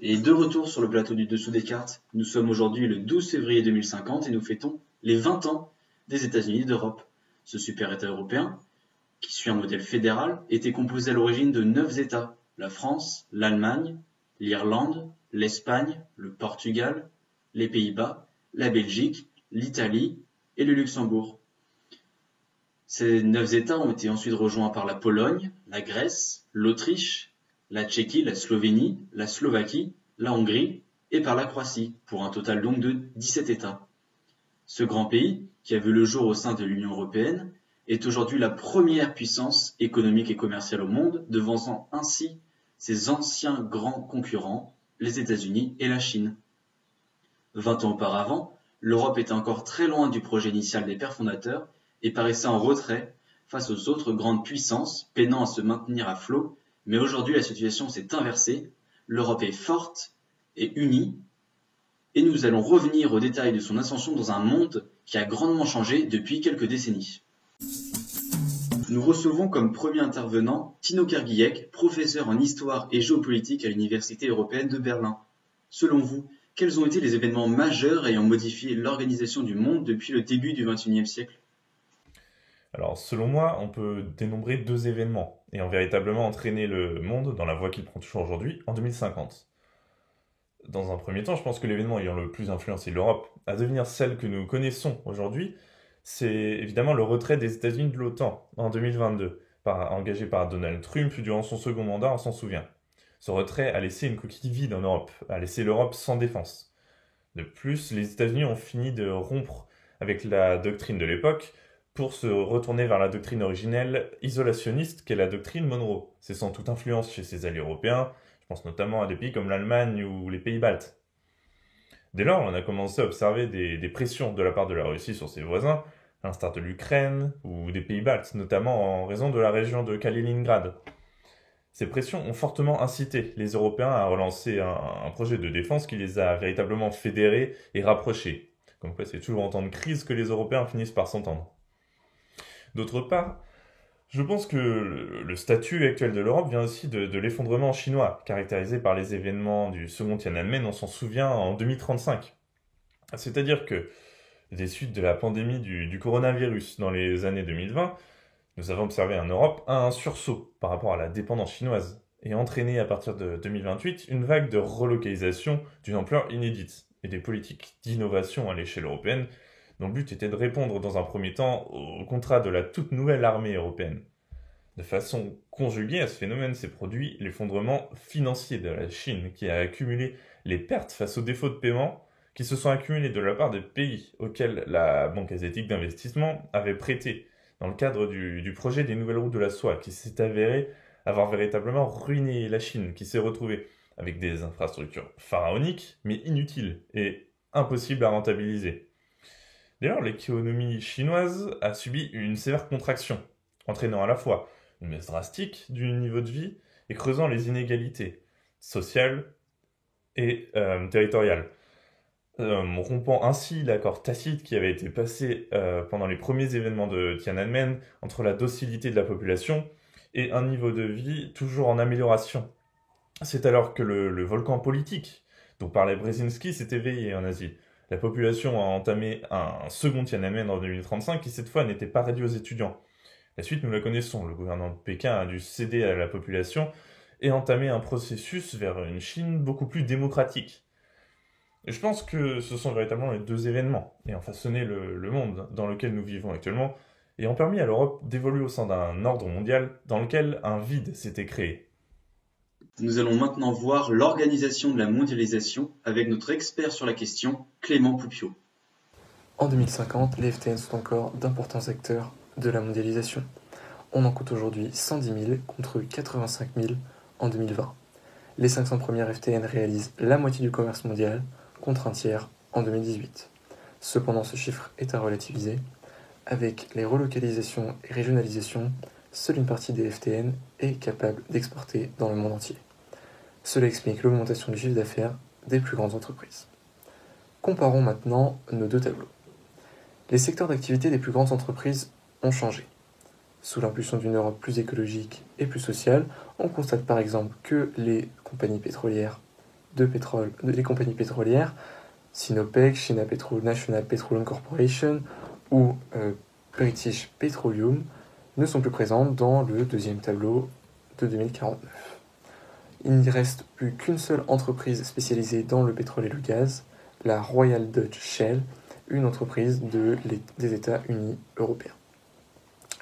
Et de retour sur le plateau du dessous des cartes, nous sommes aujourd'hui le 12 février 2050 et nous fêtons les 20 ans des États-Unis d'Europe. Ce super État européen, qui suit un modèle fédéral, était composé à l'origine de 9 États, la France, l'Allemagne, l'Irlande, l'Espagne, le Portugal, les Pays-Bas, la Belgique, l'Italie et le Luxembourg. Ces 9 États ont été ensuite rejoints par la Pologne, la Grèce, l'Autriche, la Tchéquie, la Slovénie, la Slovaquie, la Hongrie et par la Croatie, pour un total donc de 17 États. Ce grand pays, qui a vu le jour au sein de l'Union européenne, est aujourd'hui la première puissance économique et commerciale au monde, devançant ainsi ses anciens grands concurrents, les États-Unis et la Chine. 20 ans auparavant, l'Europe était encore très loin du projet initial des pères fondateurs et paraissait en retrait face aux autres grandes puissances peinant à se maintenir à flot, mais aujourd'hui la situation s'est inversée, l'Europe est forte et unie, et nous allons revenir aux détails de son ascension dans un monde qui a grandement changé depuis quelques décennies. Nous recevons comme premier intervenant Tino Kerguiec, professeur en histoire et géopolitique à l'Université européenne de Berlin. Selon vous, quels ont été les événements majeurs ayant modifié l'organisation du monde depuis le début du XXIe siècle ? Alors, selon moi, on peut dénombrer deux événements ayant véritablement entraîné le monde dans la voie qu'il prend toujours aujourd'hui en 2050. Dans un premier temps, je pense que l'événement ayant le plus influencé l'Europe à devenir celle que nous connaissons aujourd'hui, c'est évidemment le retrait des États-Unis de l'OTAN en 2022, engagé par Donald Trump durant son second mandat, on s'en souvient. Ce retrait a laissé une coquille vide en Europe, a laissé l'Europe sans défense. De plus, les États-Unis ont fini de rompre avec la doctrine de l'époque pour se retourner vers la doctrine originelle isolationniste qu'est la doctrine Monroe. C'est sans toute influence chez ses alliés européens, je pense notamment à des pays comme l'Allemagne ou les pays baltes. Dès lors, on a commencé à observer des pressions de la part de la Russie sur ses voisins, à l'instar de l'Ukraine ou des pays baltes, notamment en raison de la région de Kaliningrad. Ces pressions ont fortement incité les Européens à relancer un projet de défense qui les a véritablement fédérés et rapprochés. Comme quoi, c'est toujours en temps de crise que les Européens finissent par s'entendre. D'autre part, je pense que le statut actuel de l'Europe vient aussi de l'effondrement chinois, caractérisé par les événements du second Tiananmen, on s'en souvient, en 2035. C'est-à-dire que, des suites de la pandémie du coronavirus dans les années 2020, nous avons observé en Europe un sursaut par rapport à la dépendance chinoise, et entraîné à partir de 2028 une vague de relocalisation d'une ampleur inédite, et des politiques d'innovation à l'échelle européenne dont le but était de répondre dans un premier temps au contrat de la toute nouvelle armée européenne. De façon conjuguée à ce phénomène s'est produit l'effondrement financier de la Chine, qui a accumulé les pertes face aux défauts de paiement qui se sont accumulés de la part des pays auxquels la Banque asiatique d'investissement avait prêté dans le cadre du projet des nouvelles routes de la soie, qui s'est avéré avoir véritablement ruiné la Chine, qui s'est retrouvée avec des infrastructures pharaoniques, mais inutiles et impossibles à rentabiliser. D'ailleurs, l'économie chinoise a subi une sévère contraction, entraînant à la fois une baisse drastique du niveau de vie et creusant les inégalités sociales et territoriales, rompant ainsi l'accord tacite qui avait été passé pendant les premiers événements de Tiananmen entre la docilité de la population et un niveau de vie toujours en amélioration. C'est alors que le volcan politique dont parlait Brzezinski s'est éveillé en Asie. La population a entamé un second Tiananmen en 2035 qui cette fois n'était pas réduit aux étudiants. La suite nous la connaissons, le gouvernement de Pékin a dû céder à la population et entamer un processus vers une Chine beaucoup plus démocratique. Et je pense que ce sont véritablement les deux événements ayant façonné le monde dans lequel nous vivons actuellement et ont permis à l'Europe d'évoluer au sein d'un ordre mondial dans lequel un vide s'était créé. Nous allons maintenant voir l'organisation de la mondialisation avec notre expert sur la question, Clément Poupiot. En 2050, les FTN sont encore d'importants acteurs de la mondialisation. On en compte aujourd'hui 110 000 contre 85 000 en 2020. Les 500 premières FTN réalisent la moitié du commerce mondial contre un tiers en 2018. Cependant, ce chiffre est à relativiser. Avec les relocalisations et régionalisations, seule une partie des FTN est capable d'exporter dans le monde entier. Cela explique l'augmentation du chiffre d'affaires des plus grandes entreprises. Comparons maintenant nos deux tableaux. Les secteurs d'activité des plus grandes entreprises ont changé. Sous l'impulsion d'une Europe plus écologique et plus sociale, on constate par exemple que les compagnies pétrolières des compagnies pétrolières, Sinopec, China National Petroleum Corporation ou British Petroleum, ne sont plus présentes dans le deuxième tableau de 2049. Il n'y reste plus qu'une seule entreprise spécialisée dans le pétrole et le gaz, la Royal Dutch Shell, une entreprise des États-Unis européens.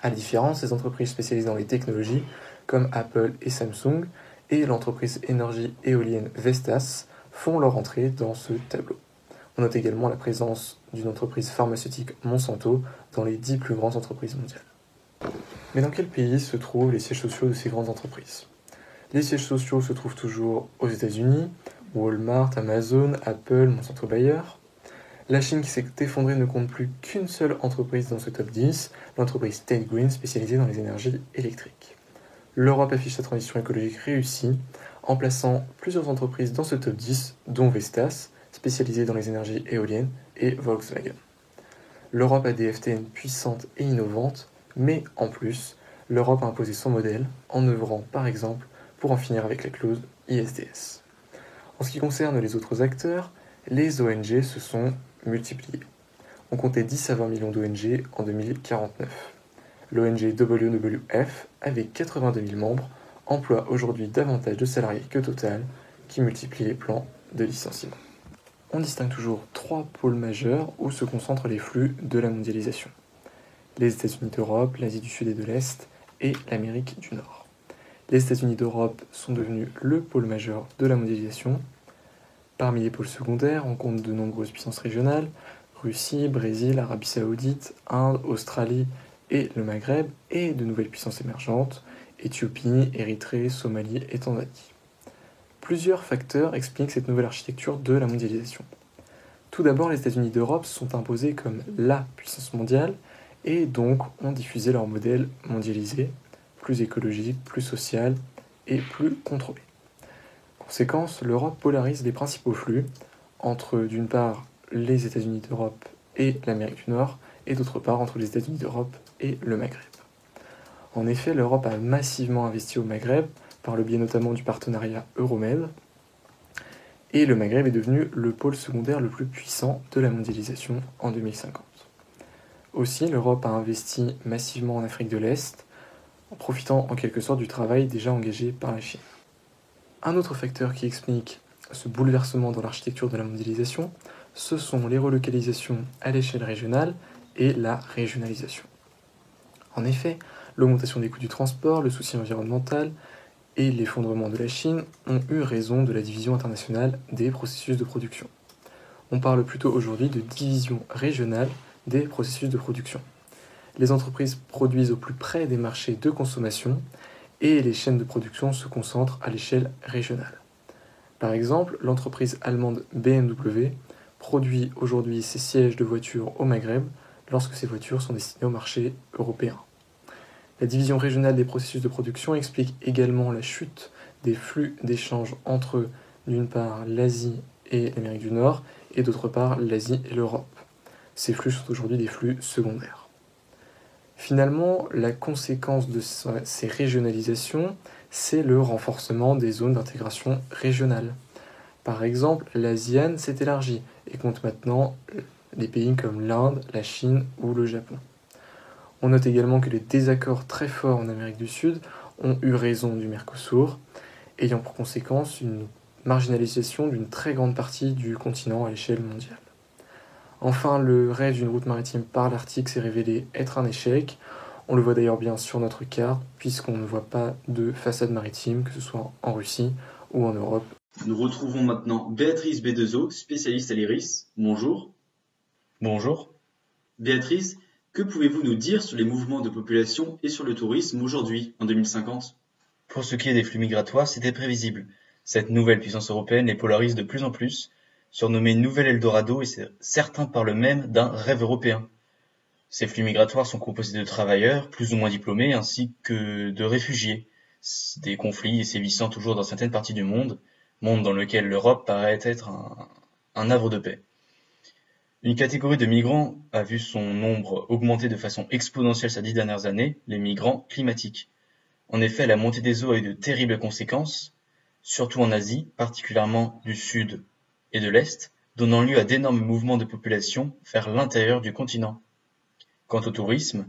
À la différence, les entreprises spécialisées dans les technologies, comme Apple et Samsung, et l'entreprise énergie éolienne Vestas, font leur entrée dans ce tableau. On note également la présence d'une entreprise pharmaceutique Monsanto dans les 10 plus grandes entreprises mondiales. Mais dans quel pays se trouvent les sièges sociaux de ces grandes entreprises ? Les sièges sociaux se trouvent toujours aux États-Unis, Walmart, Amazon, Apple, Monsanto Bayer. La Chine qui s'est effondrée ne compte plus qu'une seule entreprise dans ce top 10, l'entreprise State Green spécialisée dans les énergies électriques. L'Europe affiche sa transition écologique réussie en plaçant plusieurs entreprises dans ce top 10, dont Vestas, spécialisée dans les énergies éoliennes, et Volkswagen. L'Europe a des FTN puissantes et innovantes, mais en plus, l'Europe a imposé son modèle en œuvrant par exemple pour en finir avec la clause ISDS. En ce qui concerne les autres acteurs, les ONG se sont multipliées. On comptait 10 à 20 millions d'ONG en 2049. L'ONG WWF, avec 82 000 membres, emploie aujourd'hui davantage de salariés que Total, qui multiplie les plans de licenciement. On distingue toujours 3 pôles majeurs où se concentrent les flux de la mondialisation. Les États-Unis d'Europe, l'Asie du Sud et de l'Est et l'Amérique du Nord. Les États-Unis d'Europe sont devenus le pôle majeur de la mondialisation. Parmi les pôles secondaires, on compte de nombreuses puissances régionales, Russie, Brésil, Arabie Saoudite, Inde, Australie et le Maghreb, et de nouvelles puissances émergentes, Éthiopie, Érythrée, Somalie et Tanzanie. Plusieurs facteurs expliquent cette nouvelle architecture de la mondialisation. Tout d'abord, les États-Unis d'Europe se sont imposés comme la puissance mondiale et donc ont diffusé leur modèle mondialisé, plus écologique, plus social et plus contrôlé. Conséquence, l'Europe polarise les principaux flux entre, d'une part, les États-Unis d'Europe et l'Amérique du Nord, et d'autre part, entre les États-Unis d'Europe et le Maghreb. En effet, l'Europe a massivement investi au Maghreb, par le biais notamment du partenariat Euromed, et le Maghreb est devenu le pôle secondaire le plus puissant de la mondialisation en 2050. Aussi, l'Europe a investi massivement en Afrique de l'Est, en profitant en quelque sorte du travail déjà engagé par la Chine. Un autre facteur qui explique ce bouleversement dans l'architecture de la mondialisation, ce sont les relocalisations à l'échelle régionale et la régionalisation. En effet, l'augmentation des coûts du transport, le souci environnemental et l'effondrement de la Chine ont eu raison de la division internationale des processus de production. On parle plutôt aujourd'hui de division régionale des processus de production. Les entreprises produisent au plus près des marchés de consommation et les chaînes de production se concentrent à l'échelle régionale. Par exemple, l'entreprise allemande BMW produit aujourd'hui ses sièges de voitures au Maghreb lorsque ces voitures sont destinées au marché européen. La division régionale des processus de production explique également la chute des flux d'échange entre, d'une part, l'Asie et l'Amérique du Nord, et d'autre part, l'Asie et l'Europe. Ces flux sont aujourd'hui des flux secondaires. Finalement, la conséquence de ces régionalisations, c'est le renforcement des zones d'intégration régionale. Par exemple, l'ASEAN s'est élargie et compte maintenant des pays comme l'Inde, la Chine ou le Japon. On note également que les désaccords très forts en Amérique du Sud ont eu raison du Mercosur, ayant pour conséquence une marginalisation d'une très grande partie du continent à l'échelle mondiale. Enfin, le rêve d'une route maritime par l'Arctique s'est révélé être un échec. On le voit d'ailleurs bien sur notre carte, puisqu'on ne voit pas de façade maritime, que ce soit en Russie ou en Europe. Nous retrouvons maintenant Béatrice B2O, spécialiste à l'IRIS. Bonjour. Bonjour. Béatrice, que pouvez-vous nous dire sur les mouvements de population et sur le tourisme aujourd'hui, en 2050 ? Pour ce qui est des flux migratoires, c'était prévisible. Cette nouvelle puissance européenne les polarise de plus en plus, surnommée Nouvel Eldorado, et certains parlent même d'un rêve européen. Ces flux migratoires sont composés de travailleurs, plus ou moins diplômés, ainsi que de réfugiés. Des conflits sévissant toujours dans certaines parties du monde dans lequel l'Europe paraît être un havre de paix. Une catégorie de migrants a vu son nombre augmenter de façon exponentielle ces 10 dernières années, les migrants climatiques. En effet, la montée des eaux a eu de terribles conséquences. surtout en Asie, particulièrement du Sud et de l'Est, donnant lieu à d'énormes mouvements de population vers l'intérieur du continent. Quant au tourisme,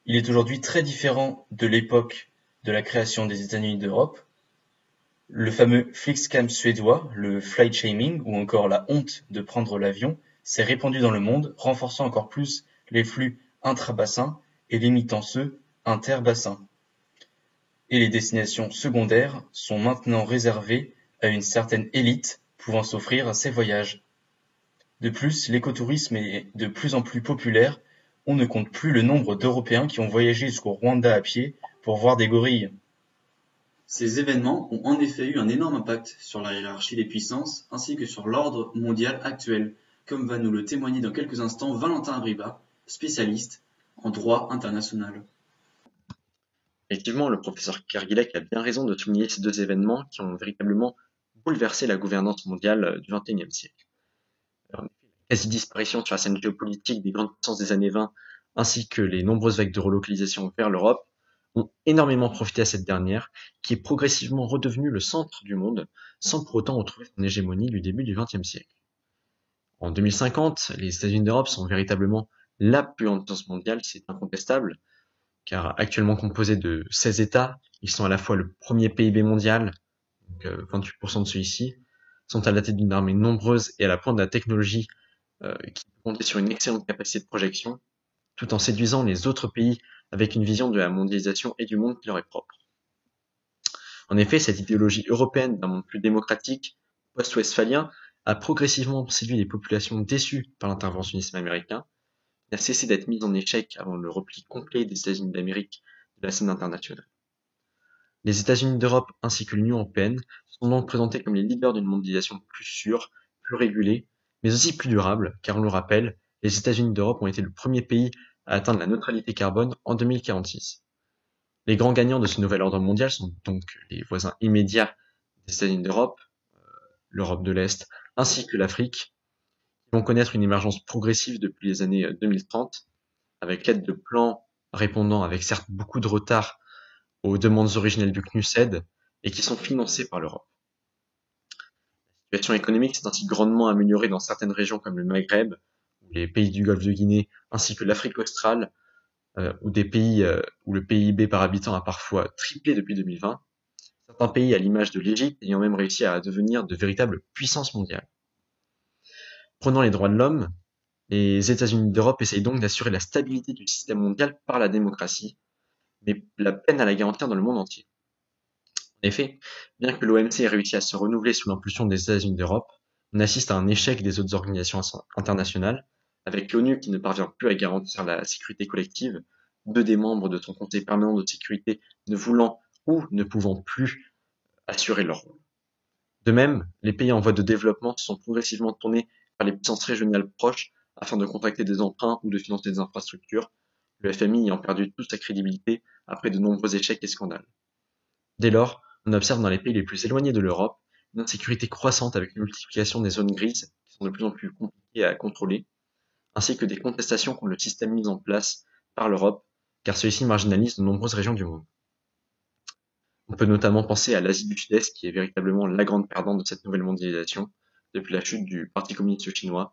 il est aujourd'hui très différent de l'époque de la création des États-Unis d'Europe. Le fameux Flixcam suédois, le flight shaming ou encore la honte de prendre l'avion s'est répandu dans le monde, renforçant encore plus les flux intra-bassins et limitant ceux inter-bassins. Et les destinations secondaires sont maintenant réservées à une certaine élite pouvant s'offrir à ces voyages. De plus, l'écotourisme est de plus en plus populaire. On ne compte plus le nombre d'Européens qui ont voyagé jusqu'au Rwanda à pied pour voir des gorilles. Ces événements ont en effet eu un énorme impact sur la hiérarchie des puissances ainsi que sur l'ordre mondial actuel, comme va nous le témoigner dans quelques instants Valentin Abriba, spécialiste en droit international. Effectivement, le professeur Kerguilec a bien raison de souligner ces deux événements qui ont véritablement bouleversé la gouvernance mondiale du XXIe siècle. Alors, la quasi-disparition sur la scène géopolitique des grandes puissances des années 20 ainsi que les nombreuses vagues de relocalisation vers l'Europe ont énormément profité à cette dernière, qui est progressivement redevenue le centre du monde, sans pour autant retrouver son hégémonie du début du XXe siècle. En 2050, les États-Unis d'Europe sont véritablement la plus grande puissance mondiale, c'est incontestable, car actuellement composés de 16 États, ils sont à la fois le premier PIB mondial, donc 28% de celui-ci, sont à la tête d'une armée nombreuse et à la pointe de la technologie qui peut compter sur une excellente capacité de projection, tout en séduisant les autres pays avec une vision de la mondialisation et du monde qui leur est propre. En effet, cette idéologie européenne d'un monde plus démocratique, post-westphalien, a progressivement séduit les populations déçues par l'interventionnisme américain, qui n'a cessé d'être mise en échec avant le repli complet des États-Unis d'Amérique de la scène internationale. Les États-Unis d'Europe ainsi que l'Union européenne sont donc présentés comme les leaders d'une mondialisation plus sûre, plus régulée, mais aussi plus durable, car on le rappelle, les États-Unis d'Europe ont été le premier pays à atteindre la neutralité carbone en 2046. Les grands gagnants de ce nouvel ordre mondial sont donc les voisins immédiats des États-Unis d'Europe, l'Europe de l'Est, ainsi que l'Afrique, qui vont connaître une émergence progressive depuis les années 2030, avec l'aide de plans répondant avec certes beaucoup de retard aux demandes originelles du CNUSED et qui sont financés par l'Europe. La situation économique s'est ainsi grandement améliorée dans certaines régions comme le Maghreb, les pays du Golfe de Guinée, ainsi que l'Afrique australe, ou des pays où le PIB par habitant a parfois triplé depuis 2020, certains pays à l'image de l'Égypte ayant même réussi à devenir de véritables puissances mondiales. Prenant les droits de l'homme, les États-Unis d'Europe essayent donc d'assurer la stabilité du système mondial par la démocratie, mais la peine à la garantir dans le monde entier. En effet, bien que l'OMC ait réussi à se renouveler sous l'impulsion des États-Unis d'Europe, on assiste à un échec des autres organisations internationales, avec l'ONU qui ne parvient plus à garantir la sécurité collective, deux des membres de son Conseil permanent de sécurité ne voulant ou ne pouvant plus assurer leur rôle. De même, les pays en voie de développement se sont progressivement tournés vers les puissances régionales proches afin de contracter des emprunts ou de financer des infrastructures, le FMI ayant perdu toute sa crédibilité après de nombreux échecs et scandales. Dès lors, on observe dans les pays les plus éloignés de l'Europe une insécurité croissante avec une multiplication des zones grises qui sont de plus en plus compliquées à contrôler, ainsi que des contestations contre le système mis en place par l'Europe, car celui-ci marginalise de nombreuses régions du monde. On peut notamment penser à l'Asie du Sud-Est, qui est véritablement la grande perdante de cette nouvelle mondialisation, depuis la chute du Parti communiste chinois,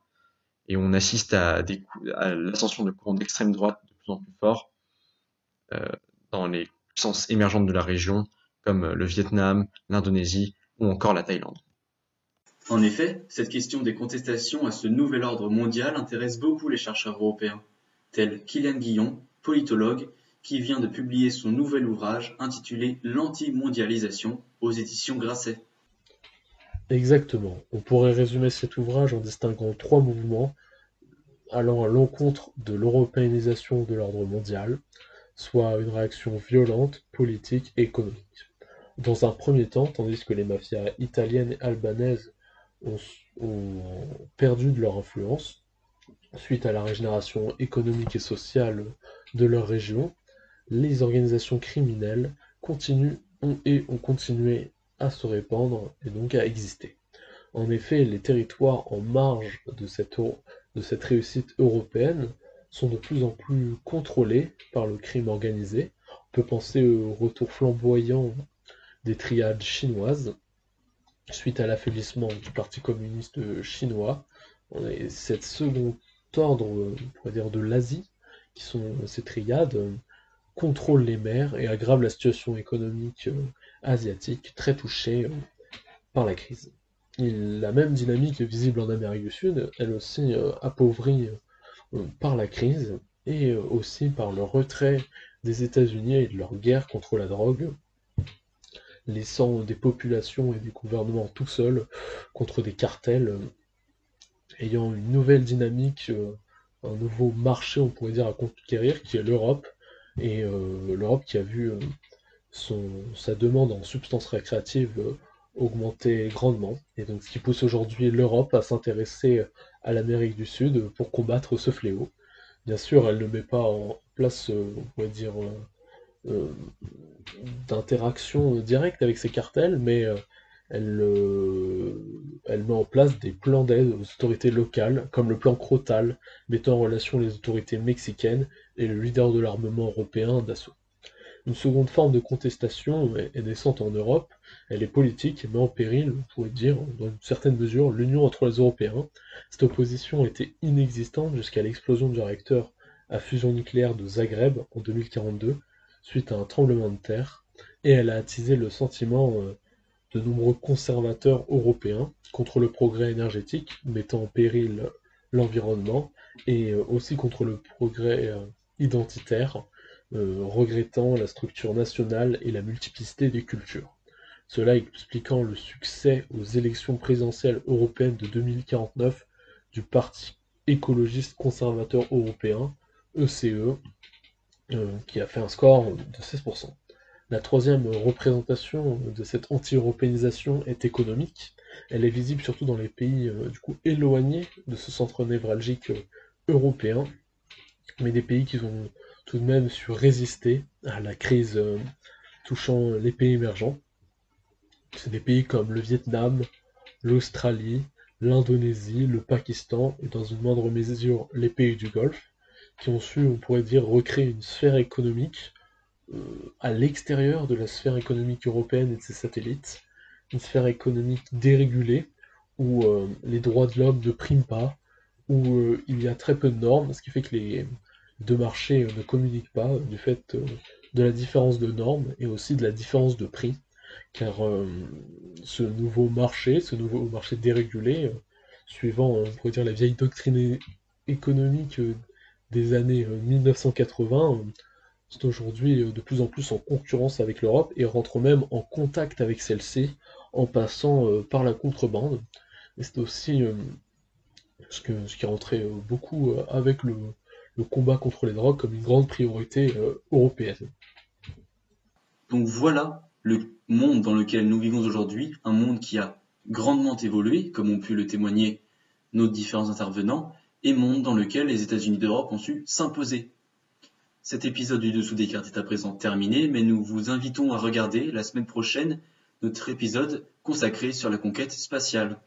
et on assiste à l'ascension de courants d'extrême droite de plus en plus forts dans les puissances émergentes de la région, comme le Vietnam, l'Indonésie ou encore la Thaïlande. En effet, cette question des contestations à ce nouvel ordre mondial intéresse beaucoup les chercheurs européens, tels Kylian Guillon, politologue, qui vient de publier son nouvel ouvrage intitulé « L'anti-mondialisation » aux éditions Grasset. Exactement. On pourrait résumer cet ouvrage en distinguant trois mouvements allant à l'encontre de l'européanisation de l'ordre mondial, soit une réaction violente, politique et économique. Dans un premier temps, tandis que les mafias italiennes et albanaises ont perdu de leur influence, suite à la régénération économique et sociale de leur région, les organisations criminelles ont continué à se répandre et donc à exister. En effet, les territoires en marge de cette réussite européenne sont de plus en plus contrôlés par le crime organisé. On peut penser au retour flamboyant des triades chinoises suite à l'affaiblissement du Parti communiste chinois. Cette second ordre, on pourrait dire de l'Asie, qui sont ces triades, contrôle les mers et aggrave la situation économique asiatique très touchée par la crise. La même dynamique est visible en Amérique du Sud, elle aussi appauvrie par la crise et aussi par le retrait des États-Unis et de leur guerre contre la drogue, laissant des populations et des gouvernements tout seuls contre des cartels ayant une nouvelle dynamique, un nouveau marché, on pourrait dire, à conquérir, qui est l'Europe, et l'Europe qui a vu sa demande en substances récréatives augmenter grandement, et donc ce qui pousse aujourd'hui l'Europe à s'intéresser à l'Amérique du Sud pour combattre ce fléau. Bien sûr, elle ne met pas en place, on pourrait dire, euh, d'interaction directe avec ces cartels, mais elle met en place des plans d'aide aux autorités locales, comme le plan Crotal, mettant en relation les autorités mexicaines et le leader de l'armement européen d'assaut. Une seconde forme de contestation est naissante en Europe, elle est politique et met en péril, on pourrait dire, dans une certaine mesure, l'union entre les Européens. Cette opposition était inexistante jusqu'à l'explosion du réacteur à fusion nucléaire de Zagreb en 2042, suite à un tremblement de terre, et elle a attisé le sentiment de nombreux conservateurs européens contre le progrès énergétique, mettant en péril l'environnement, et aussi contre le progrès identitaire, regrettant la structure nationale et la multiplicité des cultures. Cela expliquant le succès aux élections présidentielles européennes de 2049 du Parti écologiste conservateur européen, ECE, qui a fait un score de 16%. La troisième représentation de cette anti-européanisation est économique. Elle est visible surtout dans les pays du coup éloignés de ce centre névralgique européen, mais des pays qui ont tout de même su résister à la crise touchant les pays émergents. C'est des pays comme le Vietnam, l'Australie, l'Indonésie, le Pakistan et dans une moindre mesure les pays du Golfe, qui ont su, on pourrait dire, recréer une sphère économique à l'extérieur de la sphère économique européenne et de ses satellites, une sphère économique dérégulée, où les droits de l'homme ne priment pas, où il y a très peu de normes, ce qui fait que les deux marchés ne communiquent pas du fait de la différence de normes et aussi de la différence de prix, car ce nouveau marché dérégulé, suivant, on pourrait dire, la vieille doctrine économique des années 1980, c'est aujourd'hui de plus en plus en concurrence avec l'Europe et rentre même en contact avec celle-ci en passant par la contrebande. Et c'est aussi ce qui rentrait beaucoup avec le combat contre les drogues comme une grande priorité européenne. Donc voilà le monde dans lequel nous vivons aujourd'hui, un monde qui a grandement évolué, comme ont pu le témoigner nos différents intervenants, et monde dans lequel les États-Unis d'Europe ont su s'imposer. Cet épisode du Dessous des cartes est à présent terminé, mais nous vous invitons à regarder la semaine prochaine notre épisode consacré sur la conquête spatiale.